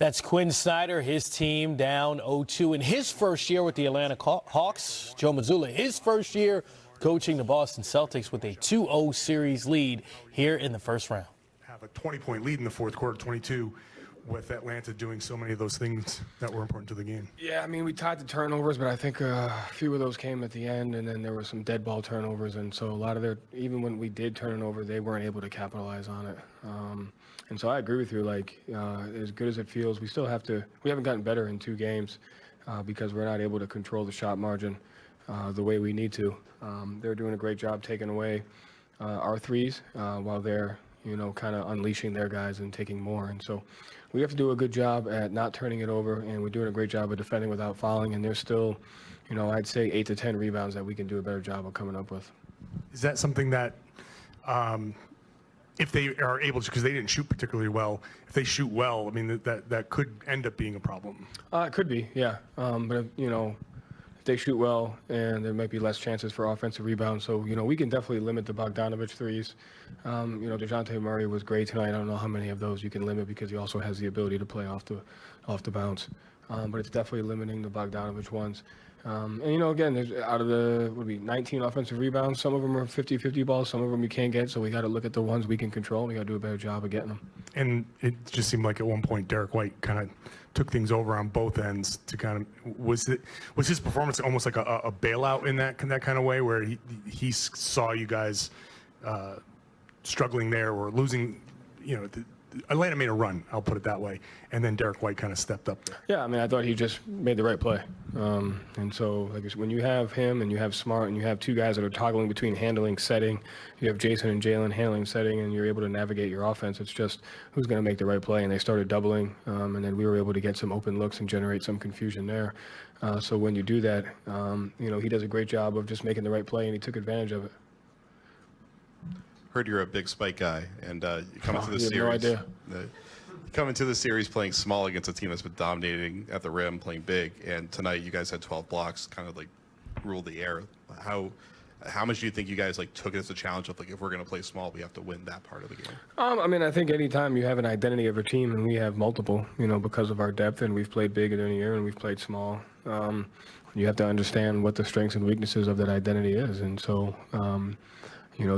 That's Quinn Snyder, his team down 0-2 in his first year with the Atlanta Hawks. Joe Mazzulla, his first year coaching the Boston Celtics with a 2-0 series lead here in the first round. Have a 20-point lead in the fourth quarter, 22, with Atlanta doing so many of those things that were important to the game. Yeah, I mean, we tied the turnovers, but I think a few of those came at the end, and then there were some dead ball turnovers, and so a lot of even when we did turn it over, they weren't able to capitalize on it. And so I agree with you, like, as good as it feels, we haven't gotten better in 2 games because we're not able to control the shot margin the way we need to. They're doing a great job taking away our threes while they're, kind of unleashing their guys and taking more. And so we have to do a good job at not turning it over, and we're doing a great job of defending without fouling. And there's still, I'd say 8 to 10 rebounds that we can do a better job of coming up with. Is that something that, if they are able to, because they didn't shoot particularly well, if they shoot well, I mean, that could end up being a problem? It could be, yeah. But, if they shoot well, and there might be less chances for offensive rebounds. So, we can definitely limit the Bogdanovich threes. DeJounte Murray was great tonight. I don't know how many of those you can limit because he also has the ability to play off the bounce. But it's definitely limiting the Bogdanovich ones. And, again, there's out of the 19 offensive rebounds, some of them are 50-50 balls, some of them you can't get. So we got to look at the ones we can control. We got to do a better job of getting them. And it just seemed like at one point Derek White kind of took things over on both ends to kind of was his performance almost like a bailout in that kind of way where he saw you guys struggling there or losing, Atlanta made a run, I'll put it that way, and then Derek White kind of stepped up there. Yeah, I mean, I thought he just made the right play. And so, like, when you have him and you have Smart and you have 2 guys that are toggling between handling, setting, you have Jason and Jalen handling, setting, and you're able to navigate your offense, it's just who's going to make the right play. And they started doubling, and then we were able to get some open looks and generate some confusion there. So when you do that, he does a great job of just making the right play, and he took advantage of it. Heard you're a big spike guy, and you come into the series. No idea. Come into the series playing small against a team that's been dominating at the rim, playing big, and tonight you guys had 12 blocks, kind of like ruled the air. How much do you think you guys took it as a challenge of if we're going to play small, we have to win that part of the game? I mean, I think anytime you have an identity of a team, and we have multiple, because of our depth, and we've played big during the year and we've played small. You have to understand what the strengths and weaknesses of that identity is, and so.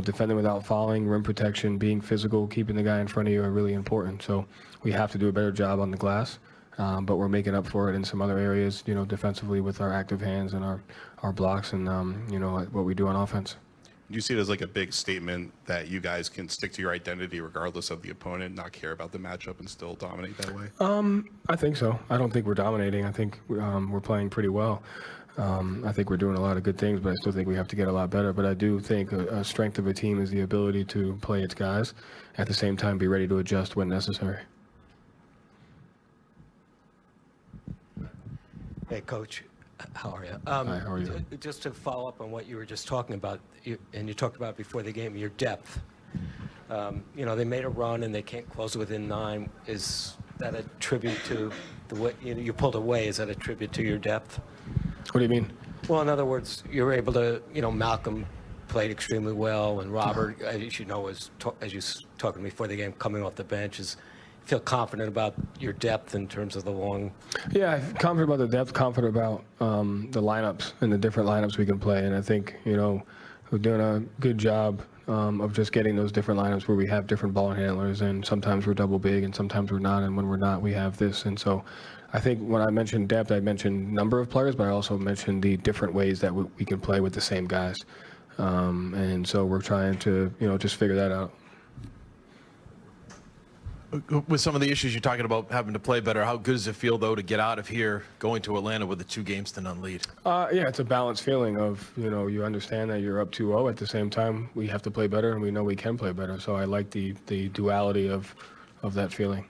Defending without fouling, rim protection, being physical, keeping the guy in front of you are really important. So we have to do a better job on the glass, but we're making up for it in some other areas, defensively with our active hands and our blocks and, what we do on offense. Do you see it as a big statement that you guys can stick to your identity regardless of the opponent, not care about the matchup, and still dominate that way? I think so. I don't think we're dominating. I think we're playing pretty well. I think we're doing a lot of good things, but I still think we have to get a lot better. But I do think a strength of a team is the ability to play its guys, at the same time be ready to adjust when necessary. Hey, Coach. How are you? Hi, how are you? Just to follow up on what you were just talking about, and you talked about before the game, your depth. They made a run and they can't close within 9. Is that a tribute to the way you pulled away? Is that a tribute to your depth? What do you mean? Well, in other words, you were able to, Malcolm played extremely well, and Robert, as you know, as you talking before the game, coming off the bench, feel confident about your depth in terms of the long. Yeah, confident about the depth, confident about the lineups and the different lineups we can play, and I think we're doing a good job of just getting those different lineups where we have different ball handlers, and sometimes we're double big and sometimes we're not, and when we're not, we have this. And so I think when I mentioned depth, I mentioned number of players, but I also mentioned the different ways that we can play with the same guys. And so we're trying to, just figure that out. With some of the issues you're talking about having to play better, how good does it feel, though, to get out of here, going to Atlanta with a 2-games-to-none lead? Yeah, it's a balanced feeling of, you understand that you're up 2-0. At the same time, we have to play better, and we know we can play better. So I like the duality of that feeling.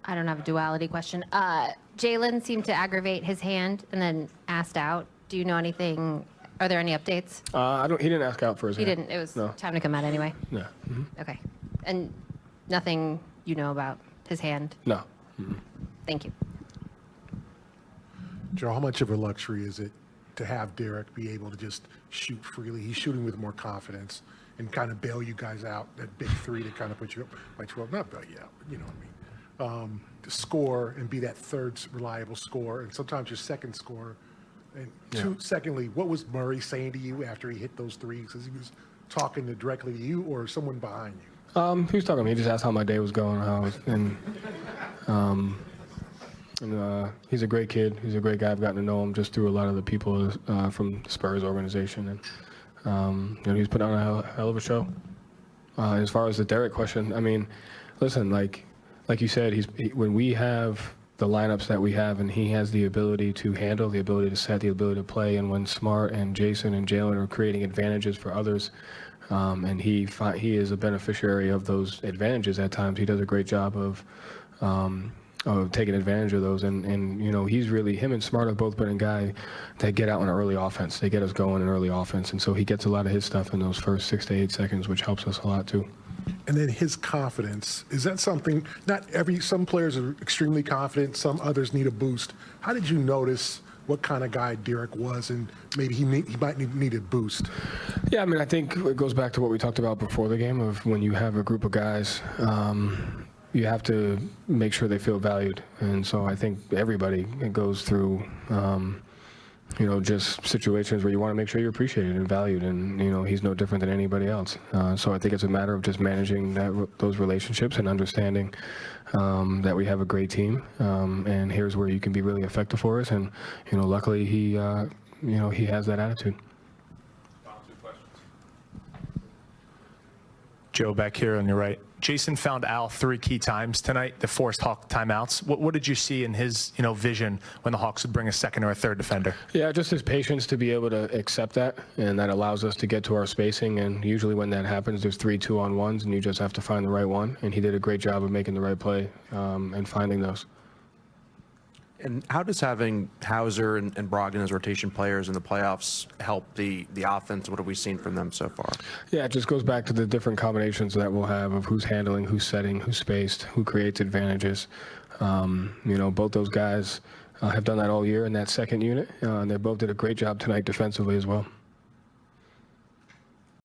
I don't have a duality question. Jalen seemed to aggravate his hand and then asked out. Do you know anything? Are there any updates? He didn't ask out for his hand. He didn't. It was time to come out anyway. Yeah. Mm-hmm. Okay. And nothing you know about his hand? No. Mm-hmm. Thank you. Joe, how much of a luxury is it to have Derek be able to just shoot freely? He's shooting with more confidence, and kind of bail you guys out, that big three to kind of put you up by 12, not bail you out, but you know what I mean. To score and be that third reliable scorer, and sometimes your second scorer. And secondly, what was Murray saying to you after he hit those threes? Because he was talking directly to you or someone behind you? He was talking to me. He just asked how my day was going, he's a great kid. He's a great guy. I've gotten to know him just through a lot of the people from the Spurs organization, and he's put on a hell of a show. As far as the Derek question, I mean, listen, like you said, when we have the lineups that we have, and he has the ability to handle, the ability to set, the ability to play, and when Smart and Jason and Jalen are creating advantages for others, and he is a beneficiary of those advantages at times. He does a great job of taking advantage of those, and you know, him and Smart have both been a guy that get out in early offense. They get us going in early offense, and so he gets a lot of his stuff in those first 6 to 8 seconds, which helps us a lot too. And then his confidence, is that something, some players are extremely confident, some others need a boost. How did you notice what kind of guy Derek was, and maybe he might need a boost? Yeah, I mean, I think it goes back to what we talked about before the game of when you have a group of guys, you have to make sure they feel valued. And so I think everybody goes through, you know, just situations where you want to make sure you're appreciated and valued, and you know, he's no different than anybody else. So I think it's a matter of just managing those relationships and understanding that we have a great team, and here's where you can be really effective for us. And you know, luckily he, you know, he has that attitude. Joe, back here on your right. Jason found Al 3 key times tonight, the forced Hawk timeouts. What did you see in his, you know, vision when the Hawks would bring a second or a third defender? Yeah, just his patience to be able to accept that, and that allows us to get to our spacing. And usually when that happens, there's 3 2-on-1s, and you just have to find the right one. And he did a great job of making the right play and finding those. And how does having Hauser and Brogdon as rotation players in the playoffs help the offense? What have we seen from them so far? Yeah, it just goes back to the different combinations that we'll have of who's handling, who's setting, who's spaced, who creates advantages. You know, both those guys have done that all year in that second unit, and they both did a great job tonight defensively as well.